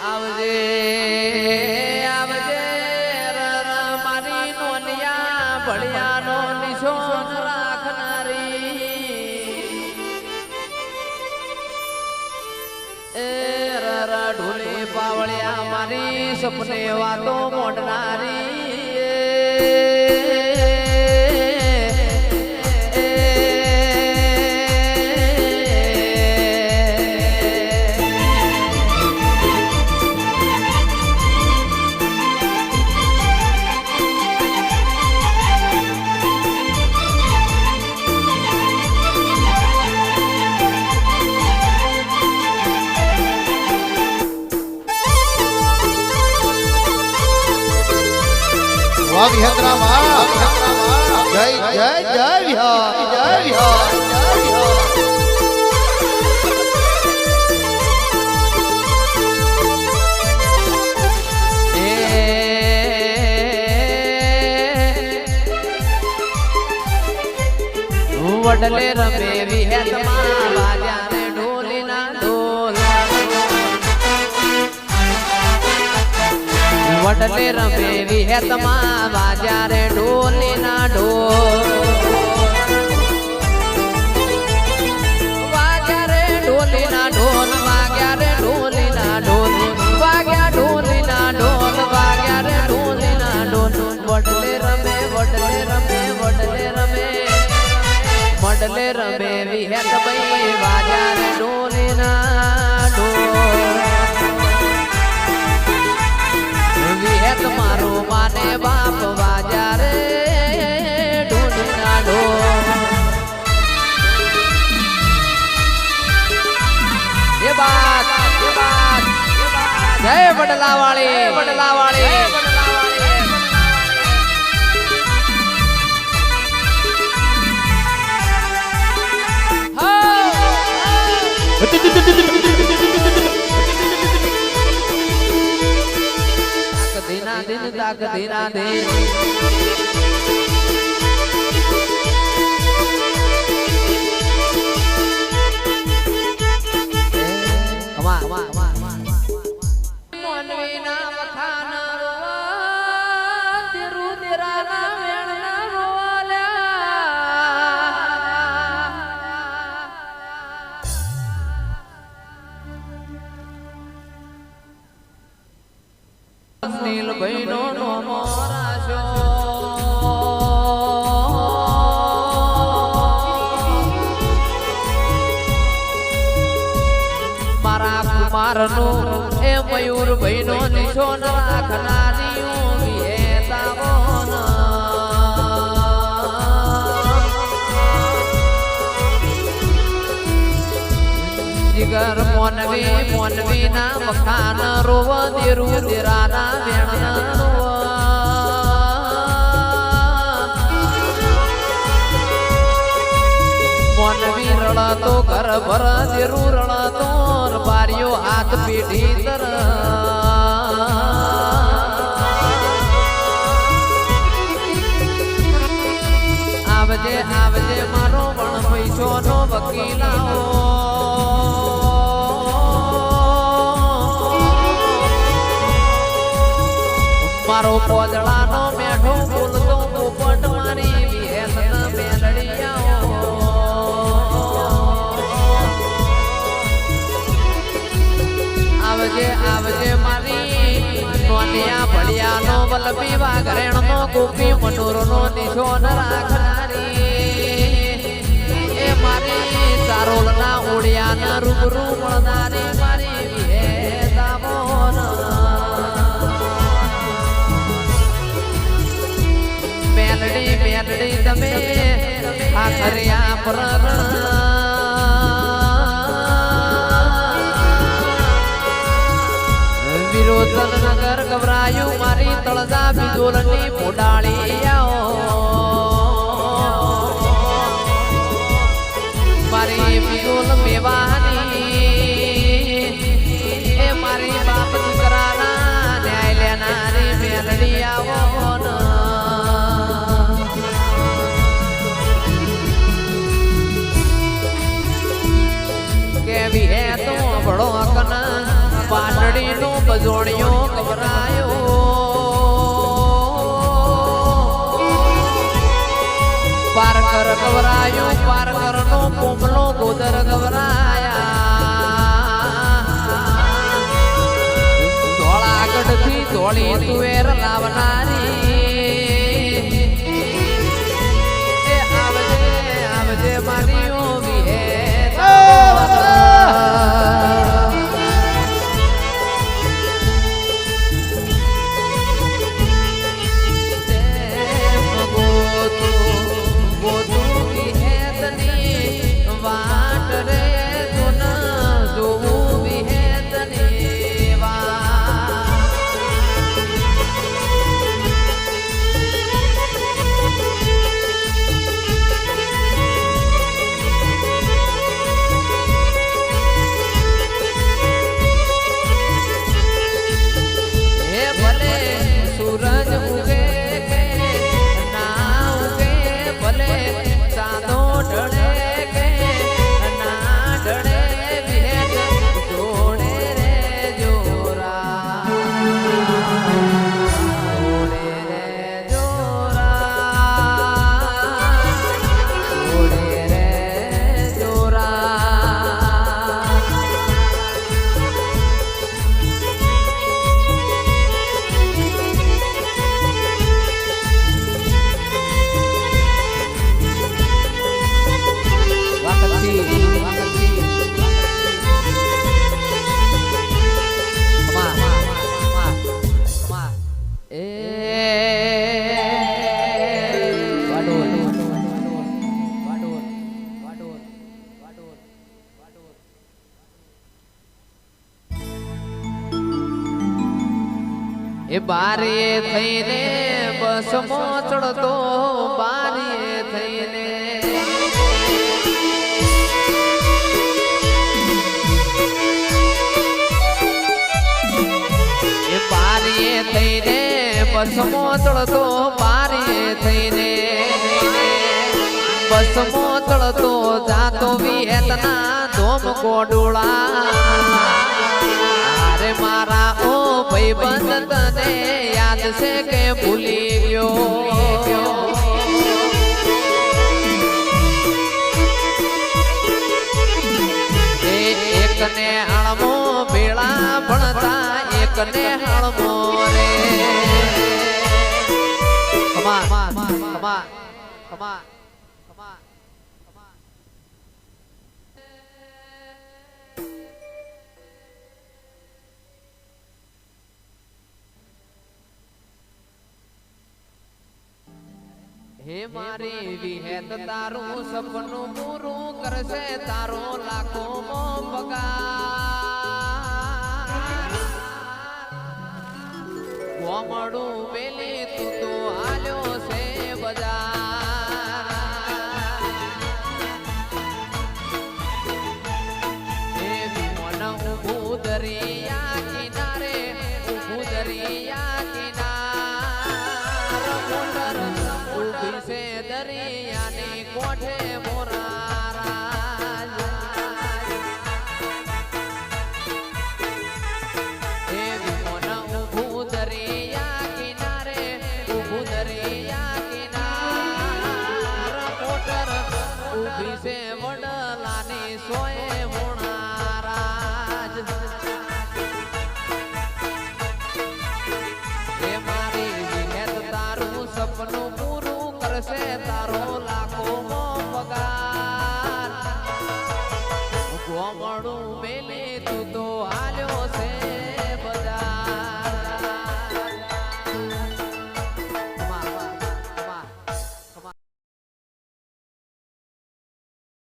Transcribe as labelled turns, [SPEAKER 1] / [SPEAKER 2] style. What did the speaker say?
[SPEAKER 1] આવજે આવજે મારી નોનિયા ભળિયાનો નિશોન રાખનારી એ રરા ઢોલે પાવળિયા મારી સપને વાતો મોડનારી
[SPEAKER 2] વિહંદ્રા માં જય જય જય વિહાર જય વિહાર જય વિહાર
[SPEAKER 1] વડલે રમે વિહેતમાં વાજા રે ઢોલીના ઢોલ વડલે રમે વિહેતમાં વાજા રે ઢોલીના ઢોલ વાગ્યા રે ઢોલીના ઢોલ વાગ્યા રે ઢોલીના ઢોલ વાગ્યા ઢોલીના ઢોલ વાગ્યા રે ઢોલીના ઢોલ વડલે રમે વડલે રમે વડલે રમે વડલે રમે વિહેત ભાઈ વાજા રે ઢોલીના ઢોલ વિહેત મારો માને બાપ વાજા રે ઢોલીના ઢોલ એ બાત જય વડલાવાળી વડલાવાળી ધીના દિન તાક ધીના દિન મોનવીના વખાન રોવા તેરુ તેરાના વેણના રોવાલ્યા નીલ ભાઈનો નોમો રાશો મારા કુમારનું એ મયુર ભાઈનો નિશોન રાખનારી જીગર મોનવી મોનવી ના મખાન રોવ દેરુ દેરાના વેણના મોનવી રળતો ઘર ભર દેરુ રળતો બારીઓ હાથ પીઢી તર આવજે આવજે મારો વણ પૈસો નો વકીલાઓ મારો પોદળાનો મેઠો બોલતો પોપટ મારી વિહેતના મેલડિયાઓ આવજે આવજે મારી નોનિયા ભળિયાનો વલભી વાઘરેણનો ગોપી મનોરનો નિશોન રાખનારી એ મારી ચારોલના ઓડિયાના રૂબરૂ મળનારી મારી વિહેતામોન મેલડી મેલડી તમે આખરિયા પ્રગણ વિરોધન નગર ગભરાયું મારી તળજા બિજોલની પોડાળી આવો મારી બિજોલ મેવાની એ મારી બાપ દીકરાના ન્યાય લેનારી મેલડી આવો કેવી હે તો બળો કના પાટડીનો બજોણિયો ગવરાયો પારકર ગવરાયો પારકરનો પોમલો ગોદર ગવરાયા ધોળાગઢથી ધોળી તુવેર લાવનારી આવજે મારી ઓવી હે એ બારીએ થઈને બસમો ચડતો બારીએ થઈને એ બારીએ થઈને બસમો ચડતો બારીએ થઈને બસમો ચડતો જાતો વિહેતના ધોમ ગોડુળા મારા ઓ ભાઈબંધ તને યાદ છે કે ભૂલી ગયો એકને હળમો ભેળા ભણતા એકને હળમો રે કમા કમા કમા કમા હે મારી વિહેત તારું સપનું પૂરું કરશે તારો લાખો પગાર કોમડું પેલી તું તો હાલ્યો છે બજાર હે મન ઊભું દરિયા કિનારે ઊભું દરિયા દરિયાની કોઠે મોરા ઊભું દરિયા કિનારે ઊભું દરિયા કિનાર મોટર ઊભી છે વડલાની સોએ મોણારાજ હે મારી વિહેત તારું સપનું પૂરું કરશે તારો લાખો